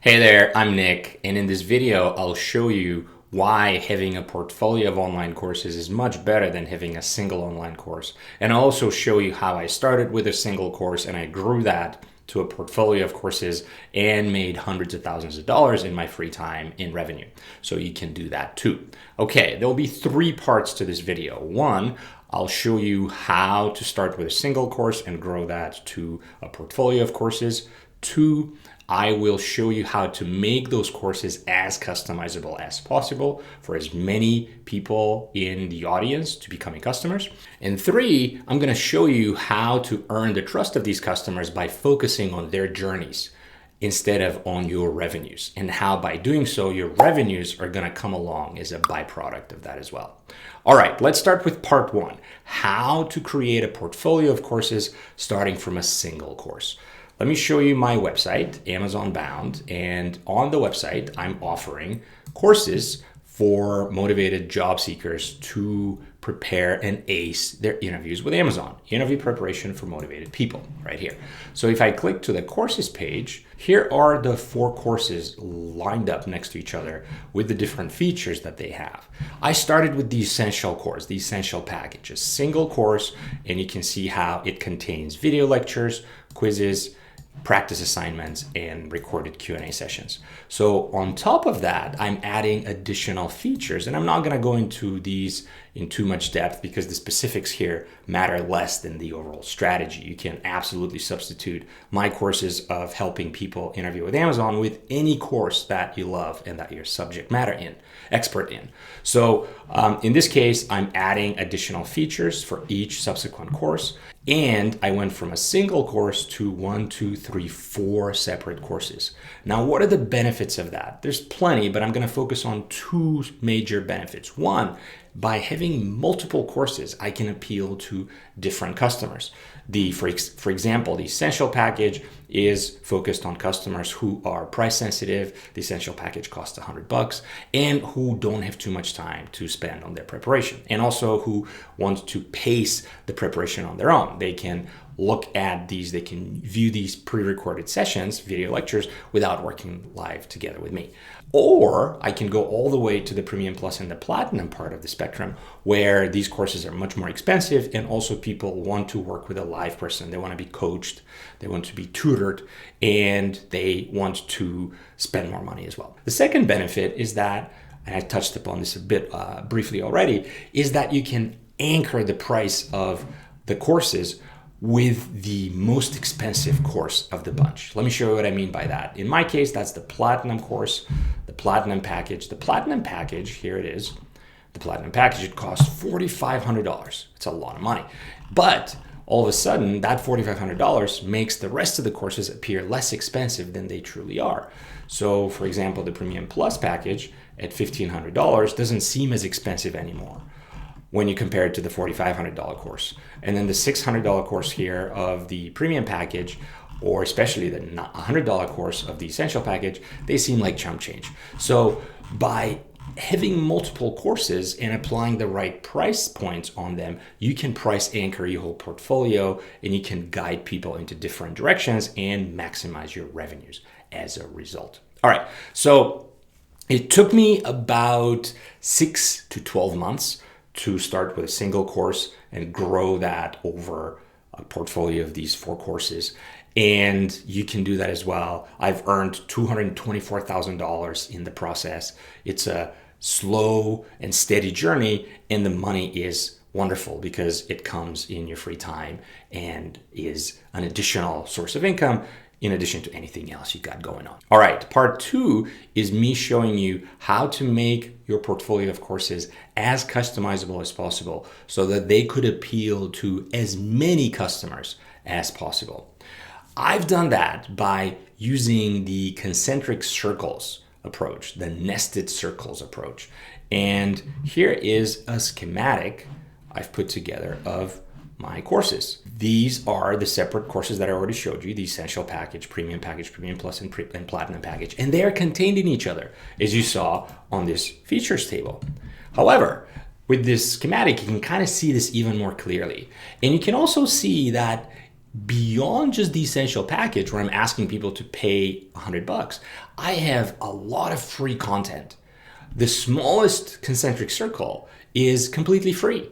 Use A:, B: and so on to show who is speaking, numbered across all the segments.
A: Hey there, I'm Nick, and in this video, I'll show you why having a portfolio of online courses is much better than having a single online course. And I'll also show you how I started with a single course and I grew that to a portfolio of courses and made hundreds of thousands of dollars in my free time in revenue. So you can do that too. Okay, there'll be three parts to this video. One, I'll show you how to start with a single course and grow that to a portfolio of courses. Two, I will show you how to make those courses as customizable as possible for as many people in the audience to becoming customers. And three, I'm going to show you how to earn the trust of these customers by focusing on their journeys instead of on your revenues, and how by doing so, your revenues are going to come along as a byproduct of that as well. All right, let's start with part one, how to create a portfolio of courses starting from a single course. Let me show you my website, Amazon Bound, and on the website, I'm offering courses for motivated job seekers to prepare and ace their interviews with Amazon. Interview preparation for motivated people, right here. So if I click to the courses page, here are the four courses lined up next to each other with the different features that they have. I started with the essential course, the essential package, a single course, and you can see how it contains video lectures, quizzes, practice assignments, and recorded Q&A sessions. So on top of that, I'm adding additional features, and I'm not going to go into these in too much depth because the specifics here matter less than the overall strategy. You can absolutely substitute my courses of helping people interview with Amazon with any course that you love and that you're subject matter expert in. So in this case, I'm adding additional features for each subsequent course. And I went from a single course to 4 separate courses. Now, what are the benefits of that? There's plenty, but I'm going to focus on two major benefits. One, by having multiple courses, I can appeal to different customers. For example, the essential package is focused on customers who are price sensitive. The essential package costs $100 and who don't have too much time to spend on their preparation, and also who want to pace the preparation on their own. They can look at these, they can view these pre-recorded sessions, video lectures, without working live together with me. Or I can go all the way to the Premium Plus and the Platinum part of the spectrum, where these courses are much more expensive, and also people want to work with a live person. They want to be coached, they want to be tutored, and they want to spend more money as well. The second benefit is that, and I touched upon this a bit briefly already, is that you can anchor the price of the courses with the most expensive course of the bunch. Let me show you what I mean by that. In my case, that's the Platinum course, the Platinum package. The Platinum package, here it is. The Platinum package, it costs $4,500. It's a lot of money. But all of a sudden, that $4,500 makes the rest of the courses appear less expensive than they truly are. So, for example, the Premium Plus package at $1,500 doesn't seem as expensive anymore when you compare it to the $4,500 course. And then the $600 course here of the premium package, or especially the $100 course of the essential package, they seem like chump change. So by having multiple courses and applying the right price points on them, you can price anchor your whole portfolio, and you can guide people into different directions and maximize your revenues as a result. All right, so it took me about 6 to 12 months to start with a single course and grow that over a portfolio of these 4 courses. And you can do that as well. I've earned $224,000 in the process. It's a slow and steady journey, and the money is wonderful because it comes in your free time and is an additional source of income in addition to anything else you got going on. All right, part 2 is me showing you how to make your portfolio of courses as customizable as possible so that they could appeal to as many customers as possible. I've done that by using the concentric circles approach, the nested circles approach. And here is a schematic I've put together of my courses. These are the separate courses that I already showed you, the Essential Package, Premium Plus, and Platinum Package. And they are contained in each other, as you saw on this features table. However, with this schematic, you can kind of see this even more clearly. And you can also see that beyond just the essential package where I'm asking people to pay $100, I have a lot of free content. The smallest concentric circle is completely free,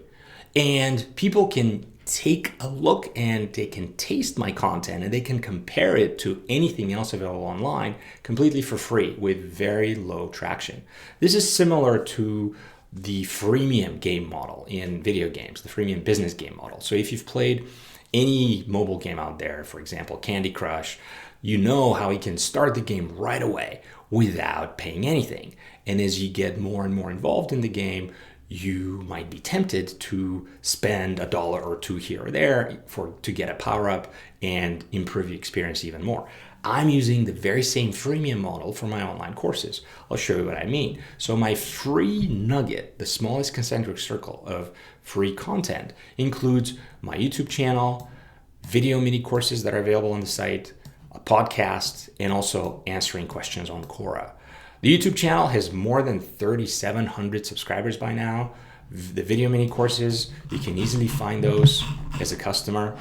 A: and people can take a look and they can taste my content and they can compare it to anything else available online completely for free with very low traction. This is similar to the freemium game model in video games, the freemium business game model. So if you've played any mobile game out there, for example, Candy Crush, you know how you can start the game right away without paying anything. And as you get more and more involved in the game, you might be tempted to spend $1 or $2 here or there to get a power up and improve your experience even more. I'm using the very same freemium model for my online courses. I'll show you what I mean. So my free nugget, the smallest concentric circle of free content, includes my YouTube channel, video mini courses that are available on the site, a podcast, and also answering questions on Quora. The YouTube channel has more than 3,700 subscribers by now. The video mini courses, you can easily find those as a customer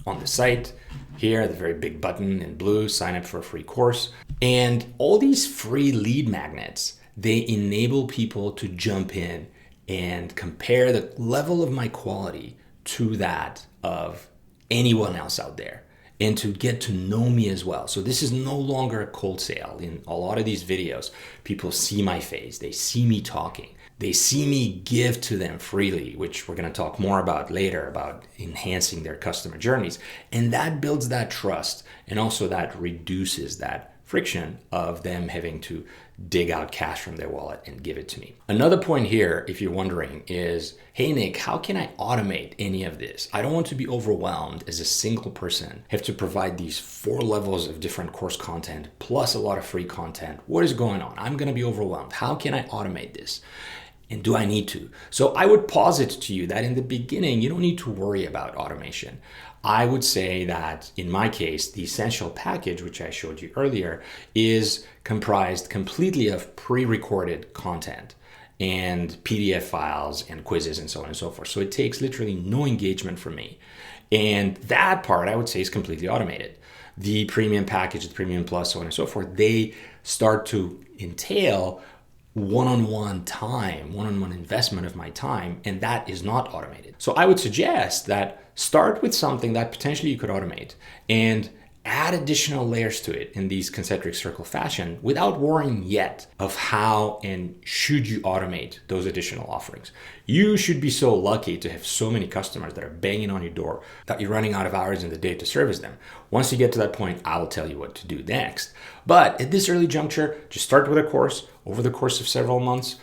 A: on the site. Here, the very big button in blue, sign up for a free course. And all these free lead magnets, they enable people to jump in and compare the level of my quality to that of anyone else out there, and to get to know me as well. So this is no longer a cold sale. In a lot of these videos, people see my face, they see me talking, they see me give to them freely, which we're gonna talk more about later, about enhancing their customer journeys. And that builds that trust, and also that reduces that friction of them having to dig out cash from their wallet and give it to me. Another point here, if you're wondering, is, hey Nick, how can I automate any of this? I don't want to be overwhelmed as a single person, have to provide these 4 levels of different course content plus a lot of free content. What is going on? I'm gonna be overwhelmed. How can I automate this? And do I need to? So I would posit to you that in the beginning, you don't need to worry about automation. I would say that in my case, the essential package, which I showed you earlier, is comprised completely of pre-recorded content and PDF files and quizzes and so on and so forth. So it takes literally no engagement from me. And that part I would say is completely automated. The premium package, the premium plus, so on and so forth, they start to entail one-on-one time, one-on-one investment of my time, and that is not automated. So I would suggest that start with something that potentially you could automate and add additional layers to it in these concentric circle fashion without worrying yet of how and should you automate those additional offerings. You should be so lucky to have so many customers that are banging on your door that you're running out of hours in the day to service them. Once you get to that point, I'll tell you what to do next. But at this early juncture, just start with a course. Over the course of several months,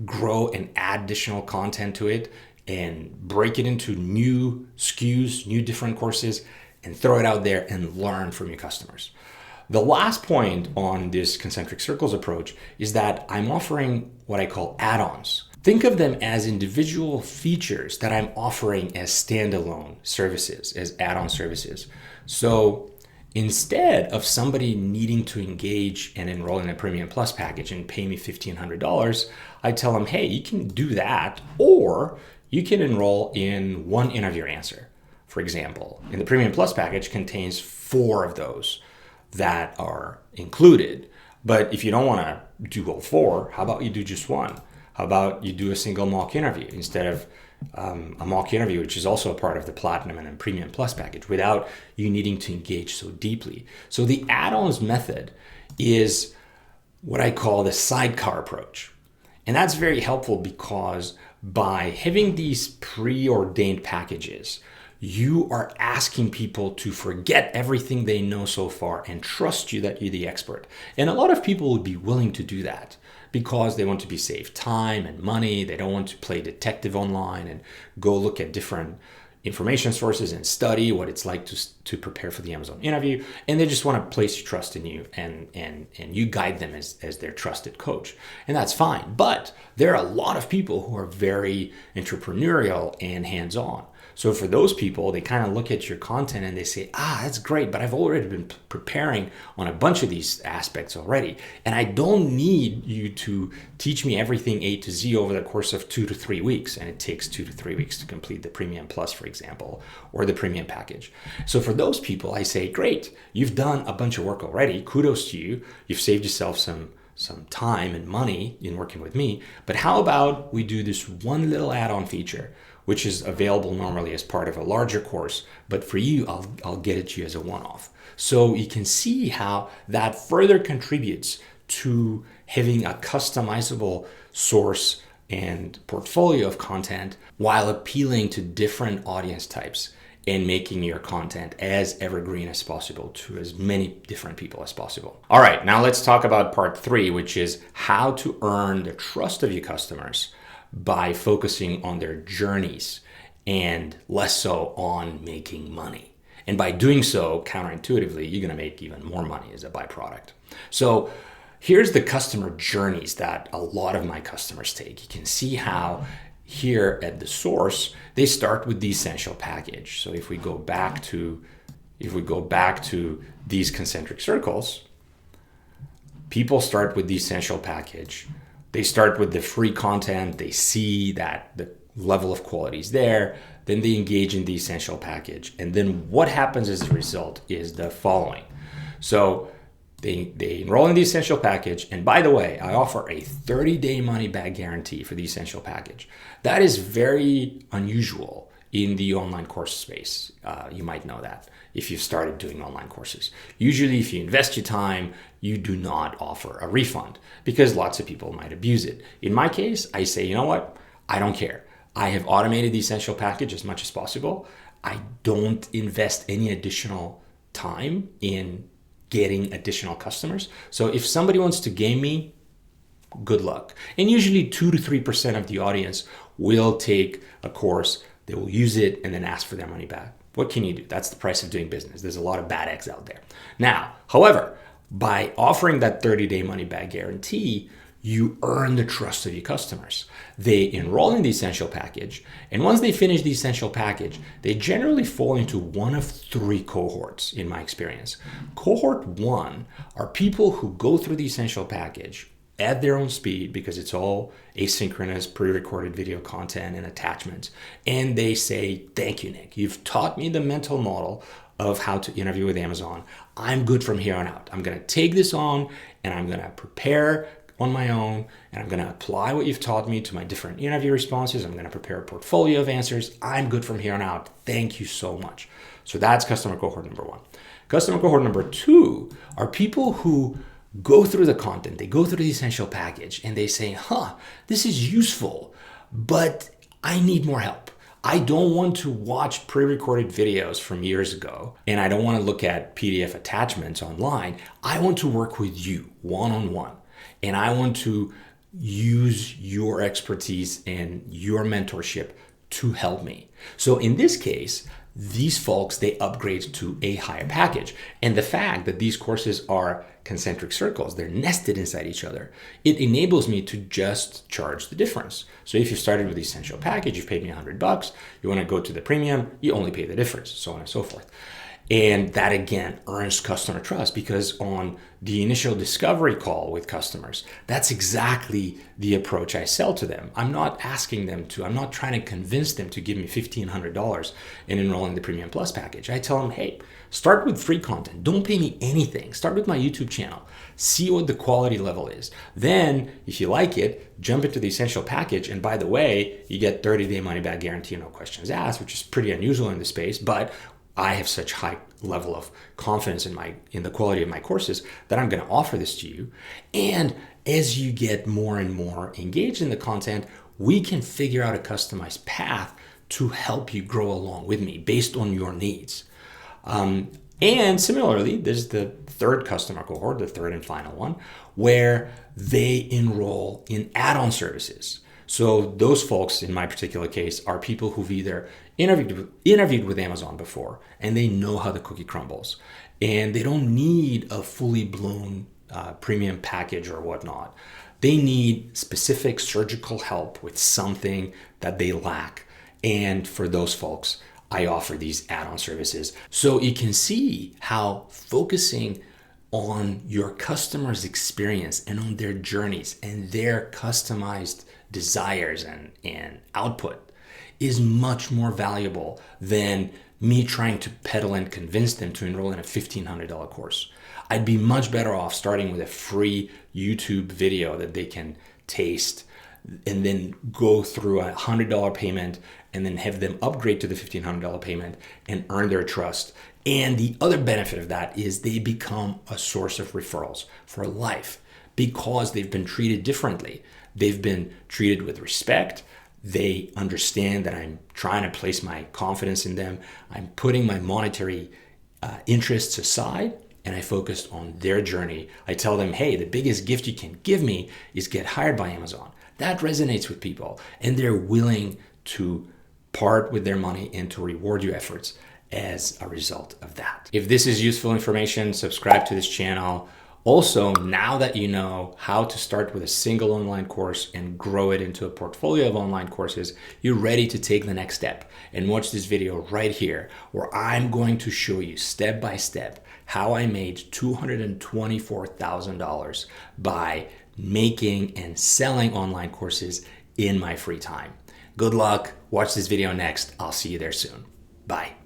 A: grow and add additional content to it and break it into new SKUs, new different courses, and throw it out there and learn from your customers. The last point on this concentric circles approach is that I'm offering what I call add-ons. Think of them as individual features that I'm offering as standalone services, as add-on services. So instead of somebody needing to engage and enroll in a Premium Plus package and pay me $1,500, I tell them, hey, you can do that, or you can enroll in one interview answer. For example, in the Premium Plus package contains 4 of those that are included. But if you don't want to do all 4, how about you do just one? How about you do a single mock interview instead of a mock interview, which is also a part of the Platinum and then Premium Plus package, without you needing to engage so deeply. So the add-ons method is what I call the sidecar approach. And that's very helpful because by having these preordained packages, you are asking people to forget everything they know so far and trust you that you're the expert. And a lot of people would be willing to do that because they want to be saved time and money. They don't want to play detective online and go look at different information sources and study what it's like to prepare for the Amazon interview. And they just want to place trust in you and you guide them as their trusted coach. And that's fine. But there are a lot of people who are very entrepreneurial and hands-on. So for those people, they kind of look at your content and they say, that's great, but I've already been preparing on a bunch of these aspects already. And I don't need you to teach me everything A to Z over the course of 2 to 3 weeks. And it takes 2 to 3 weeks to complete the Premium Plus, for example, or the Premium package. So for those people, I say, great, you've done a bunch of work already. Kudos to you. You've saved yourself some time and money in working with me. But how about we do this one little add-on feature, which is available normally as part of a larger course, but for you, I'll get it to you as a one-off. So you can see how that further contributes to having a customizable source and portfolio of content while appealing to different audience types and making your content as evergreen as possible to as many different people as possible. All right, now let's talk about part 3, which is how to earn the trust of your customers by focusing on their journeys and less so on making money. And by doing so, counterintuitively, you're gonna make even more money as a byproduct. So here's the customer journeys that a lot of my customers take. You can see how here at the source, they start with the essential package. So if we go back to these concentric circles, people start with the essential package. They start with the free content. They see that the level of quality is there. Then they engage in the essential package. And then what happens as a result is the following. So they enroll in the essential package. And by the way, I offer a 30-day money-back guarantee for the essential package. That is very unusual in the online course space. You might know that if you've started doing online courses. Usually, if you invest your time, you do not offer a refund because lots of people might abuse it. In my case, I say, you know what? I don't care. I have automated the essential package as much as possible. I don't invest any additional time in getting additional customers. So if somebody wants to game me, good luck. And usually 2 to 3% of the audience will take a course, they will use it and then ask for their money back. What can you do? That's the price of doing business. There's a lot of bad eggs out there. Now, however, by offering that 30-day money back guarantee, you earn the trust of your customers. They enroll in the essential package, and once they finish the essential package, they generally fall into one of 3 cohorts in my experience. Cohort 1 are people who go through the essential package at their own speed because it's all asynchronous, pre-recorded video content and attachments. And they say, thank you, Nick. You've taught me the mental model of how to interview with Amazon. I'm good from here on out. I'm going to take this on and I'm going to prepare on my own, and I'm going to apply what you've taught me to my different interview responses. I'm going to prepare a portfolio of answers. I'm good from here on out. Thank you so much. So that's customer cohort number 1. Customer cohort number 2 are people who go through the content, they go through the essential package, and they say, this is useful, but I need more help. I don't want to watch pre-recorded videos from years ago, and I don't want to look at PDF attachments online. I want to work with you one-on-one. And I want to use your expertise and your mentorship to help me. So in this case, these folks, they upgrade to a higher package. And the fact that these courses are concentric circles, they're nested inside each other, it enables me to just charge the difference. So if you started with the essential package, you've paid me $100, you want to go to the premium, you only pay the difference, so on and so forth. And that again earns customer trust because on the initial discovery call with customers, that's exactly the approach I sell to them. I'm not trying to convince them to give me $1,500 and enroll in the Premium Plus package. I tell them, hey, start with free content. Don't pay me anything. Start with my YouTube channel. See what the quality level is. Then, if you like it, jump into the essential package. And by the way, you get 30-day money back guarantee, no questions asked, which is pretty unusual in the space, but I have such high level of confidence in the quality of my courses that I'm going to offer this to you. And as you get more and more engaged in the content, we can figure out a customized path to help you grow along with me based on your needs. And similarly, there's the third customer cohort, the third and final one, where they enroll in add-on services. So those folks, in my particular case, are people who've either interviewed with Amazon before, and they know how the cookie crumbles, and they don't need a fully blown premium package or whatnot. They need specific surgical help with something that they lack, And for those folks, I offer these add-on services. So you can see how focusing on your customer's experience and on their journeys and their customized desires and output is much more valuable than me trying to peddle and convince them to enroll in a $1,500 course. I'd be much better off starting with a free YouTube video that they can taste and then go through a $100 payment and then have them upgrade to the $1,500 payment and earn their trust. And the other benefit of that is they become a source of referrals for life because they've been treated differently. They've been treated with respect. They understand that I'm trying to place my confidence in them. I'm putting my monetary interests aside and I focus on their journey. I tell them, hey, the biggest gift you can give me is get hired by Amazon. That resonates with people and they're willing to part with their money and to reward your efforts as a result of that. If this is useful information, subscribe to this channel. Also, now that you know how to start with a single online course and grow it into a portfolio of online courses, you're ready to take the next step and watch this video right here where I'm going to show you step by step how I made $224,000 by making and selling online courses in my free time. Good luck. Watch this video next. I'll see you there soon. Bye.